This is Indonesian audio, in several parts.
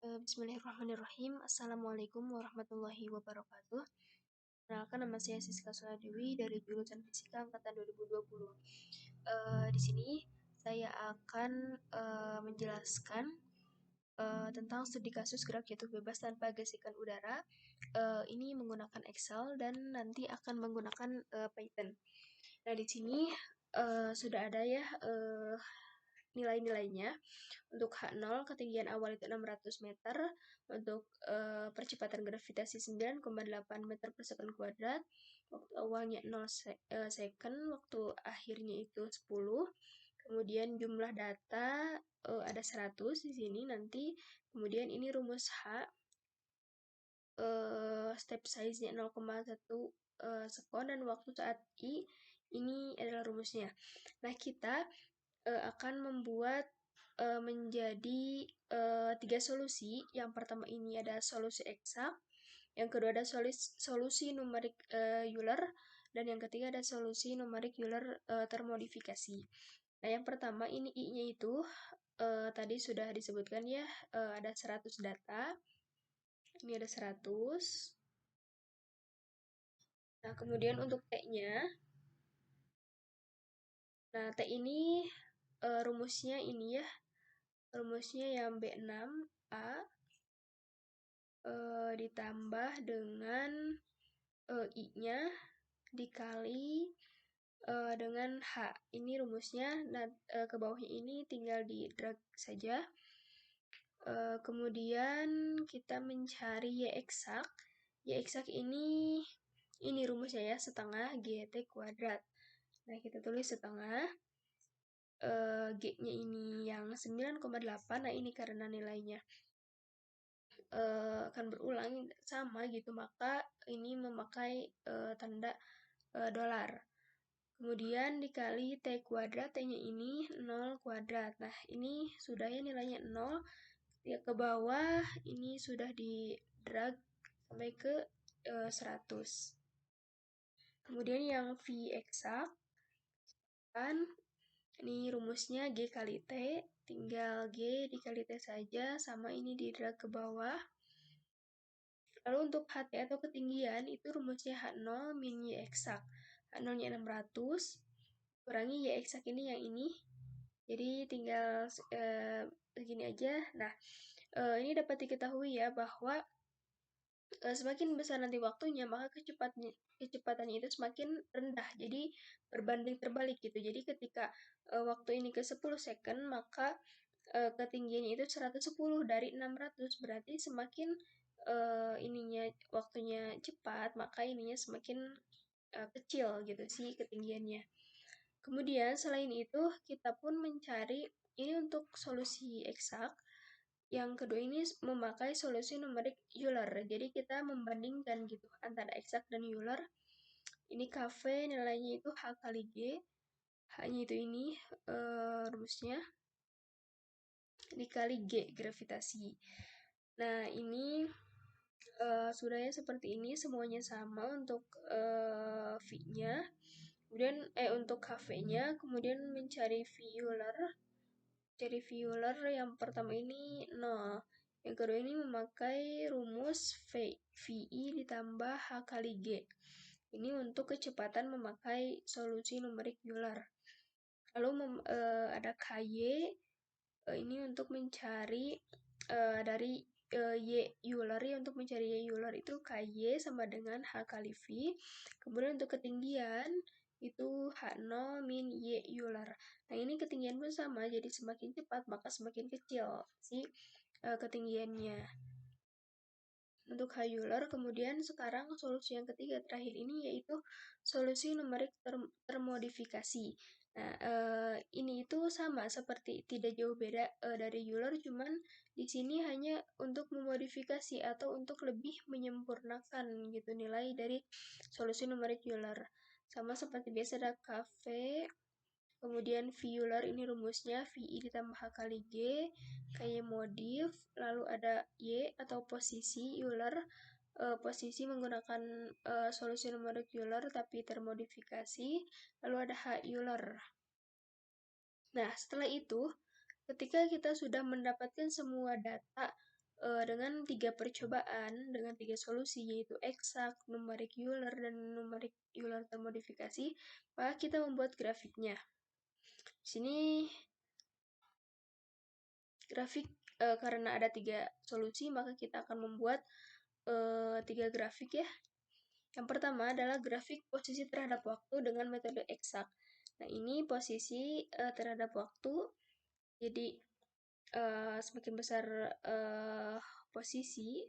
Bismillahirrahmanirrahim. Assalamualaikum warahmatullahi wabarakatuh. Perkenalkan, nama saya Siska Suladewi dari jurusan Fisika angkatan 2020. Di sini saya akan menjelaskan tentang studi kasus gerak jatuh bebas tanpa gesekan udara. Ini menggunakan Excel dan nanti akan menggunakan Python. Nah, di sini sudah ada ya nilai-nilainya. Untuk H0 ketinggian awal itu 600 meter, untuk percepatan gravitasi 9,8 meter per second kuadrat, waktu awalnya 0 second, waktu akhirnya itu 10, kemudian jumlah data ada 100 di sini nanti, kemudian ini rumus H, step size-nya 0,1 sekon, dan waktu saat I, ini adalah rumusnya. Nah, kita akan membuat menjadi 3 solusi. Yang pertama ini ada solusi eksak, yang kedua ada solusi numerik Euler, dan yang ketiga ada solusi numerik Euler termodifikasi. Nah, yang pertama ini I-nya itu tadi sudah disebutkan ya, ada 100 data. Ini ada 100. Nah, kemudian untuk T-nya, nah T ini rumusnya ini ya, rumusnya yang B6A ditambah dengan I-nya dikali dengan H. Ini rumusnya, dan ke bawahnya ini tinggal di drag saja. Kemudian kita mencari Y eksak. Y eksak ini rumusnya ya, setengah GT kuadrat. Nah, kita tulis setengah. G-nya ini yang 9,8. Nah, ini karena nilainya akan berulang sama gitu, maka ini memakai tanda dolar. Kemudian dikali T kuadrat, T-nya ini 0 kuadrat. Nah, ini sudah ya nilainya 0. Ya, ke bawah ini sudah di drag sampai ke 100. Kemudian yang V eksak, kan ini rumusnya G kali T, tinggal G dikali T saja, sama ini di drag ke bawah. Lalu untuk HT atau ketinggian, itu rumusnya H0 min Y eksak. H0-nya 600, kurangi Y eksak ini yang ini. Jadi tinggal begini aja. Nah, ini dapat diketahui ya bahwa semakin besar nanti waktunya, maka kecepatannya itu semakin rendah. Jadi berbanding terbalik gitu. Jadi ketika waktu ini ke 10 second, maka ketinggiannya itu 110 dari 600. Berarti semakin ininya waktunya cepat, maka ininya semakin kecil gitu sih ketinggiannya. Kemudian selain itu, kita pun mencari ini untuk solusi eksak. Yang kedua ini memakai solusi numerik Euler. Jadi kita membandingkan gitu antara eksak dan Euler. Ini KV nilainya itu H kali G. H-nya itu ini rumusnya dikali G gravitasi. Nah, ini sudahnya seperti ini, semuanya sama untuk V-nya. Kemudian untuk KV-nya, kemudian mencari V Euler. Cari V Euler yang pertama ini 0. Yang kedua ini memakai rumus VI ditambah H kali G. Ini untuk kecepatan memakai solusi numerik Euler. Lalu ada KY, ini untuk mencari dari Y Euler, ya, untuk mencari Y Euler itu KY sama dengan H kali V. Kemudian untuk ketinggian itu H0 min Y Euler. Nah, ini ketinggian pun sama, jadi semakin cepat maka semakin kecil si ketinggiannya. Untuk H Euler, kemudian sekarang solusi yang ketiga terakhir ini yaitu solusi numerik termodifikasi. Nah, ini itu sama seperti tidak jauh beda dari Euler, cuman di sini hanya untuk memodifikasi atau untuk lebih menyempurnakan gitu nilai dari solusi numerik Euler. Sama seperti biasa ada KV, kemudian V Euler ini rumusnya VI ditambah H kali G, kayak modif, lalu ada Y atau posisi Euler, posisi menggunakan solusi numerik Euler tapi termodifikasi, lalu ada H Euler. Nah, setelah itu, ketika kita sudah mendapatkan semua data dengan 3 percobaan, dengan 3 solusi, yaitu eksak, numerik Euler, dan numerik Euler termodifikasi, maka kita membuat grafiknya. Di sini grafik, karena ada 3 solusi, maka kita akan membuat 3 grafik ya. Yang pertama adalah grafik posisi terhadap waktu dengan metode eksak. Nah, ini posisi terhadap waktu, jadi semakin besar posisi,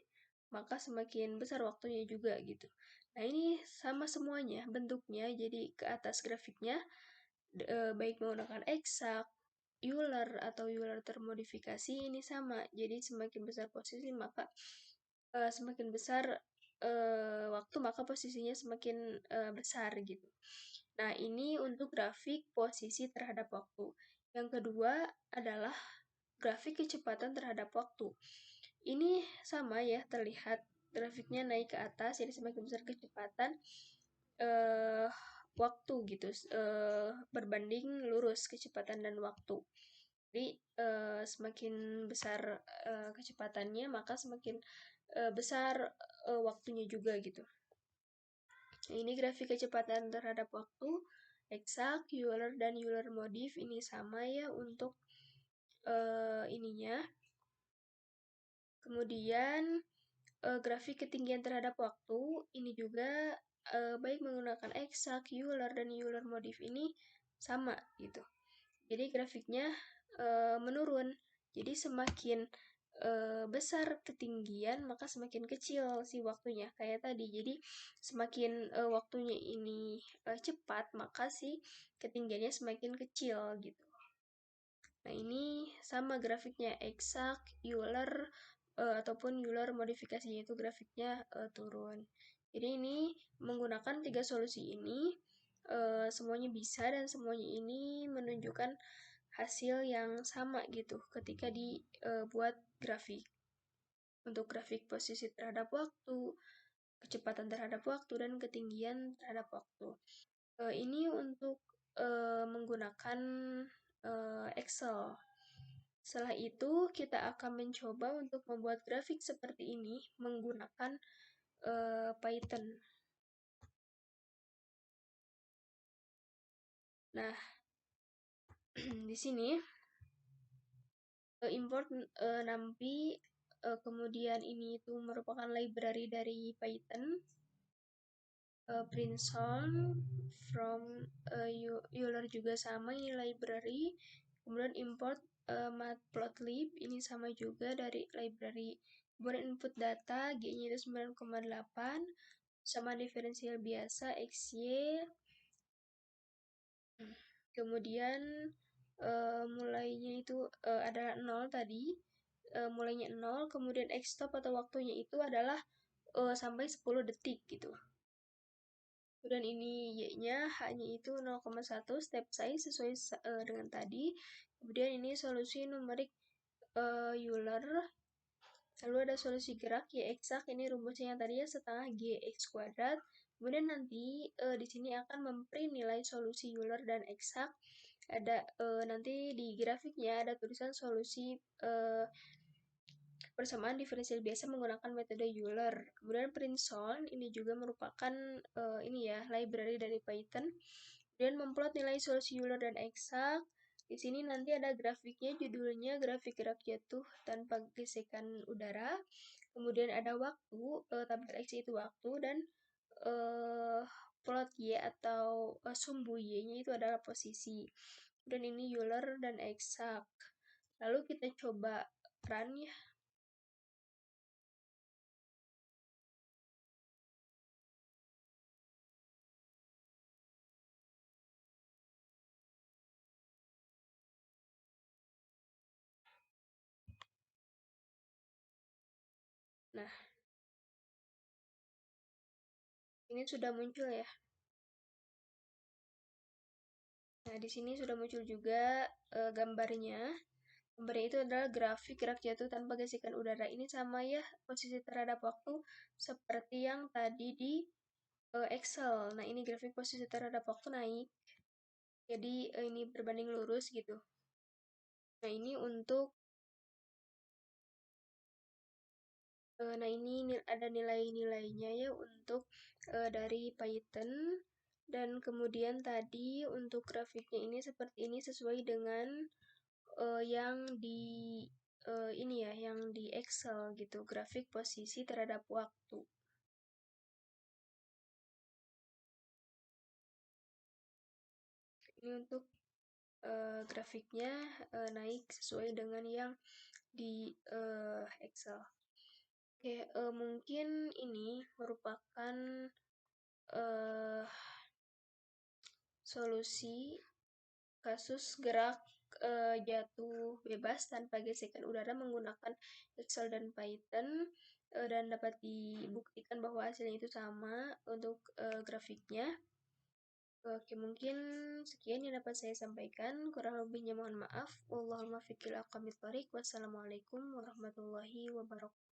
maka semakin besar waktunya juga gitu. Nah, ini sama semuanya bentuknya, jadi ke atas grafiknya baik menggunakan eksak, Euler atau Euler termodifikasi ini sama. Jadi semakin besar posisi maka semakin besar waktu maka posisinya semakin besar gitu. Nah, ini untuk grafik posisi terhadap waktu. Yang kedua adalah grafik kecepatan terhadap waktu. Ini sama ya, terlihat grafiknya naik ke atas, jadi semakin besar kecepatan eh, waktu gitu, berbanding lurus kecepatan dan waktu. Jadi semakin besar kecepatannya, maka semakin besar waktunya juga gitu. Nah, ini grafik kecepatan terhadap waktu, eksak, Euler, dan Euler modif ini sama ya untuk ininya. Kemudian grafik ketinggian terhadap waktu ini juga baik menggunakan eksak, Euler, dan Euler modif ini sama gitu. Jadi grafiknya menurun. Jadi semakin besar ketinggian maka semakin kecil si waktunya kayak tadi. Jadi semakin waktunya ini cepat maka si ketinggiannya semakin kecil gitu. Nah, ini sama grafiknya eksak, Euler, ataupun Euler modifikasinya itu grafiknya turun. Jadi ini menggunakan 3 solusi ini, semuanya bisa dan semuanya ini menunjukkan hasil yang sama gitu ketika dibuat grafik. Untuk grafik posisi terhadap waktu, kecepatan terhadap waktu, dan ketinggian terhadap waktu. Ini untuk menggunakan Excel. Setelah itu, kita akan mencoba untuk membuat grafik seperti ini menggunakan Python. Nah, di sini import NumPy, kemudian ini itu merupakan library dari Python. Princeton from Euler juga sama, ini library. Kemudian import matplotlib, ini sama juga dari library. Kemudian input data, G-nya itu 9,8, sama diferensial biasa, XY. Kemudian mulainya itu adalah 0 tadi, mulainya 0, kemudian X stop atau waktunya itu adalah sampai 10 detik gitu. Dan ini Y-nya hanya itu 0,1 step size sesuai dengan tadi. Kemudian ini solusi numerik Euler. Lalu ada solusi gerak Y eksak, ini rumusnya yang tadi ya setengah G X kuadrat. Kemudian nanti di sini akan memprint nilai solusi Euler dan eksak. Ada nanti di grafiknya ada tulisan solusi persamaan diferensial biasa menggunakan metode Euler. Kemudian Princeton ini juga merupakan ini ya library dari Python. Kemudian memplot nilai solusi Euler dan eksak. Di sini nanti ada grafiknya, judulnya grafik gerak jatuh tanpa gesekan udara. Kemudian ada waktu, tabel X itu waktu, dan plot Y atau sumbu Y-nya itu adalah posisi. Dan ini Euler dan eksak. Lalu kita coba run ya. Nah, ini sudah muncul ya. Nah, di sini sudah muncul juga gambarnya. Gambarnya itu adalah grafik gerak jatuh tanpa gesekan udara. Ini sama ya, posisi terhadap waktu seperti yang tadi di Excel. Nah, ini grafik posisi terhadap waktu naik. Jadi, ini berbanding lurus gitu. Nah, ini untuk Nah, ini ada nilai-nilainya ya untuk dari Python. Dan kemudian tadi untuk grafiknya ini seperti ini sesuai dengan yang di ini ya, yang di Excel gitu, grafik posisi terhadap waktu. Ini untuk grafiknya naik sesuai dengan yang di Excel. Oke, mungkin ini merupakan eh, solusi kasus gerak jatuh bebas tanpa gesekan udara menggunakan Excel dan Python, dan dapat dibuktikan bahwa hasilnya itu sama untuk grafiknya. Oke, mungkin sekian yang dapat saya sampaikan. Kurang lebihnya mohon maaf. Wallahul muwaffiq ila aqwamit thoriq. Wassalamualaikum warahmatullahi wabarakatuh.